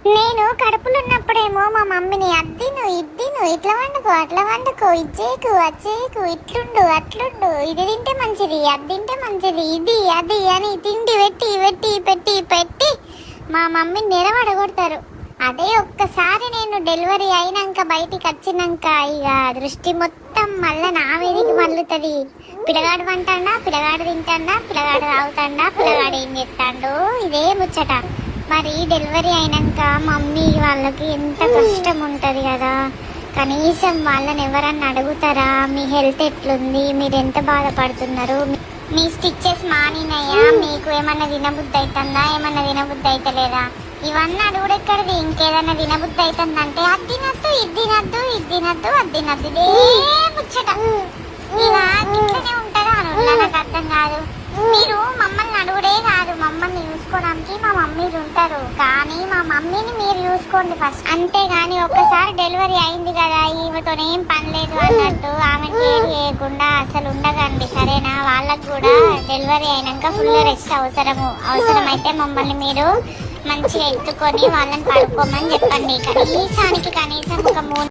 నేను కడుపులో ఉన్నప్పుడేమో మా మమ్మీని అద్దిను ఇద్దిను ఇట్లా వండుకో అట్లా వండుకో ఇచ్చేకు వచ్చేకు ఇట్లుండు అట్లుండు ఇది తింటే మంచిది అది తింటే మంచిది ఇది అది అని తిండి పెట్టి పెట్టి పెట్టి పెట్టి మా మమ్మీని నిలబడగొడతారు. అదే ఒక్కసారి నేను డెలివరీ అయినాక బయటికి వచ్చినాక ఇక దృష్టి మొత్తం మళ్ళీ నా మీదకి మళ్ళుతుంది. పిల్లగాడు వంటాడా, పిల్లగాడు తింటాడా, పిల్లగాడు తాగుతాడా, పిల్లగాడు ఏం చేస్తాడు, ఇదే ముచ్చట. మరి డెలివరీ అయినాక మమ్మీ వాళ్ళకి ఎంత కష్టం ఉంటుంది కదా. కనీసం వాళ్ళని ఎవరన్నా అడుగుతారా మీ హెల్త్ ఎట్లుంది, మీరు ఎంత బాధపడుతున్నారు, మీ స్టిచ్చెస్ మానినాయా, మీకు ఏమన్నా తినబుద్ధి అవుతుందా, ఏమన్నా తినబుద్ధి అవుతలేదా, ఇవన్నీ అడుగుడు ఎక్కడిది. ఇంకేదన్నా తినబుద్ధి అవుతుందంటే అది తినద్దు ఇది తినద్దు ఇది తినద్దు అది తినద్దు ఇదే ముచ్చట. ఇక ఇట్లనే ఉంటుందా అని నాకు అర్థం కాదు. మీరు మమ్మల్ని అడుగుడే కాదు, మమ్మల్ని చూసుకోవడానికి మా మమ్మీలు ఉంటారు, కానీ మా మమ్మీని మీరు చూసుకోండి ఫస్ట్. అంతేగాని ఒక్కసారి డెలివరీ అయింది కదా ఈమెతో ఏం పని లేదు అన్నట్టు ఆమె కేర్ చేయకుండా అసలు ఉండకండి, సరేనా. వాళ్ళకు కూడా డెలివరీ అయినాక ఫుల్ రెస్ట్ అవసరమైతే మమ్మల్ని మీరు మంచిగా ఎత్తుకొని వాళ్ళని పడుకోమని చెప్పండి. కనీసం ఒక 3